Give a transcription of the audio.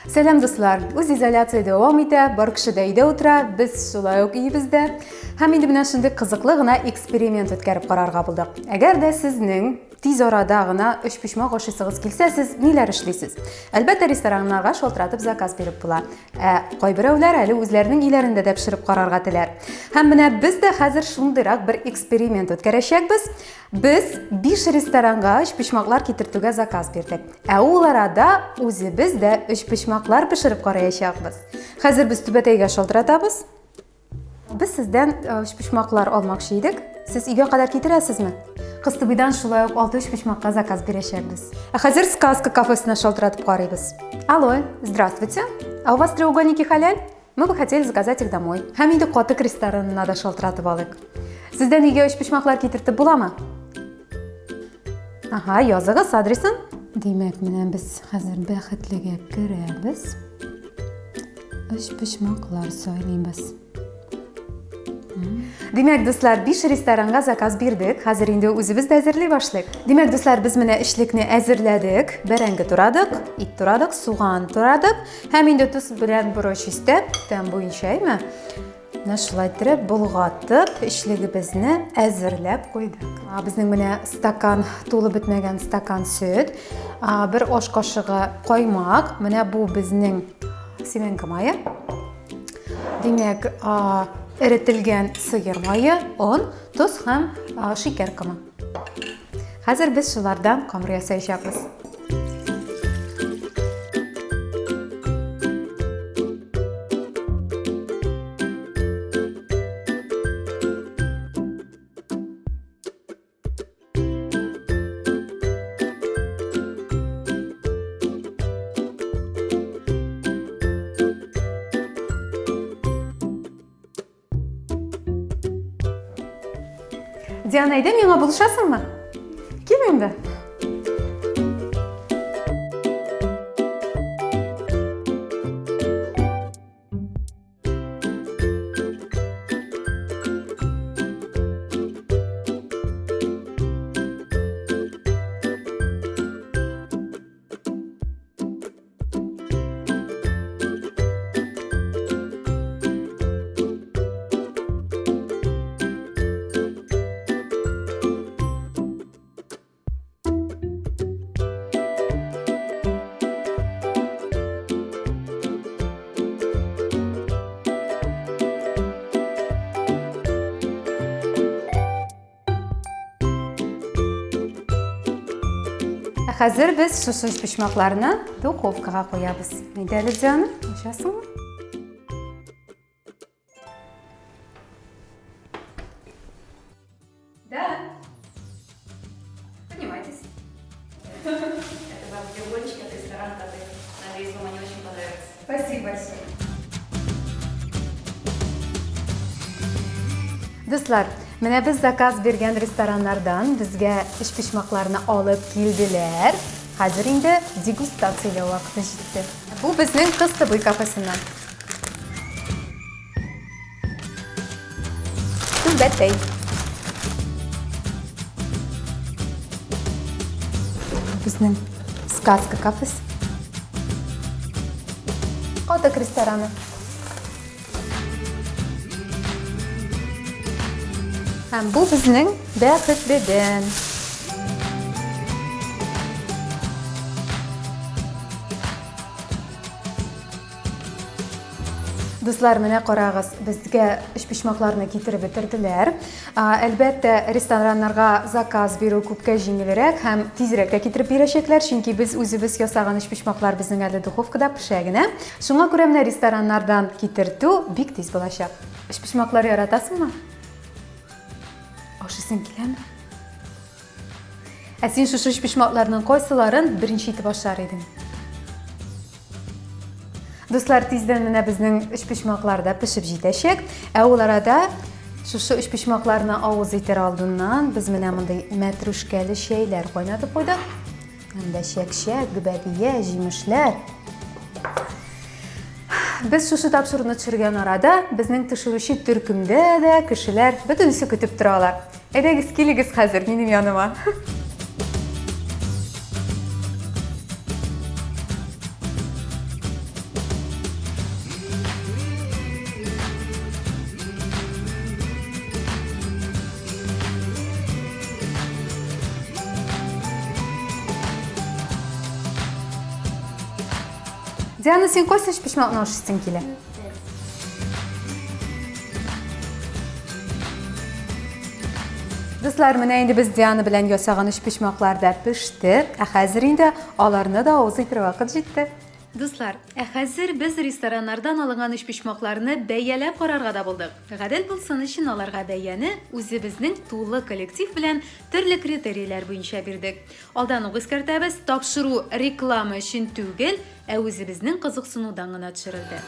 Selam dostlar, o'z izolyatsiya davom etadi, bir kishi uyda o'tiradi, biz shulay uyimizda. Ham endi mana shunday qiziqligina eksperiment o'tkazib qarorga bo'ldik. Agarda sizning tez oradagina ish pishmoq oshisingiz kelsa, siz nelar ishlaysiz? Albatta restoranlarga sholtiratib zakaz berib bo'ladi. Qo'y birovlar hali o'zlarining uylarida da pishirib qarorga tilar. Ham mana bizda hozir shundayroq bir eksperiment o'tkazishayapmiz. Biz 5 restoranga ish pishmoqlar keltirtuga zakaz berdik. Ularda o'zimizda ish pishmoqlar pishirib qarayapmiz. Hozir biz tubatayga sholtiratamiz. Biz sizdan ish pishmoqlar olmoqchi edik. Siz uyga qadar keltirasizmi? Qistibidan shulay 6 ish pishmoqqa zakaz berishamiz. Hozir Сказка кафесini sholtiratib qaraymiz. Алло, здравствуйте. А у вас треугольники халяль? Мы бы хотели заказать их домой. Ham endi qotiq restoranida da sholtiratib olik. Sizdan uyga ish pishmoqlar keltirib bo'ladimi? Aha, yozig'iz adresin. Demak, mana biz hozir baxtliga kiramiz. Ish pishmoqlar soylaymiz. Demak do'stlar, 5 restoranga zakaz berdik. Hozir endi o'zimiz tayyorlay boshladik. Demak do'stlar, biz mana ishlikni tayyorladik. Baranga turadik, it turadik, so'g'on turadik. Ham endi tuz bilan brochista tam bo'yinchaymi? Nashlaytirib, bulg'atib, ishligimizni tayyorlab qo'ydik. Bizning mana stakan, to'lib bitmagan stakan sut, bir osh qoshig'i qaymoq, mana bu bizning semenka moyi. Demak, eritilgan sigir moyi, un, tuz ham shakar qima. Hozir biz shulardan xamir yasayapmiz. Diana ide menga buluşasınmı? Kim endi? Hozir biz shu ish pishmoqlarini duxovkaga qo'yamiz. Mayda Diana, o'shasizmi? Да. Поднимайтесь. Это вам треугольничек от ресторана Таты. Надеюсь, вам они очень понравятся. Спасибо большое. Do'stlar, mana biz zakaz bergan restoranlardan bizga ish pishmoqlarni olib keldilar. Hozir endi degustatsiya vaqti yetdi. Bu bizning Qistibo'y kafesidan. Tubatay. Bizning Сказка kafesi. Qotiq restorani. Ham bu bizning Baxtlidan. Do'stlar, mana qarag'iz, bizga ish pishmoqlarni keltirib bitirdilar. Albatta, restoranlarga zakaz beruv ko'pga yengilroq, ham tezroq keltirib berishaklar, chunki biz o'zimiz yasagan ish pishmoqlar bizning hali duxovkada pishagina. Shunga ko'ra mana restoranlardan keltirtu bek tez bo'lashaq. Ish pishmoqlar yaratasizmi? Oshisin kelami? Sen shu ish pishmoqlarning qaysilarini birinchi etib boshlar eding? Do'stlar, tezdan mana bizning ish pishmoqlarda pishib yetishik. Ularda shu ish pishmoqlarni og'iz etar oldindan biz mana bunday matrushkali shaylar qo'ynatib qo'ydik. Hamda shak-shak, gubabiya, jimishlar. Biz shu topshiriqni tushirgan orada bizning tushirishi turkumda da kishilar butunisi kutib turadilar. Edagiz keligiz hozir mening yonima. Диана, сен қойса пішмақны ашыстың келе? Достlar, менә инде без Диана белән ясаган пішмаклар да пеште. Хәзер инде аларны да авыз итер вакыт җитте. Дуслар, хәзер без рестораннардан алынган пішмакларны бәяләп карарга да булдык. Гадел булсын өчен аларга бәяне үзебезнең тулы коллектив белән төрле критерийлар буенча бирдек. Алдан ук искәртәбез, тапшыру реклама өчен түгел, ә үзебезнең кызыксынудан гына төшерелде.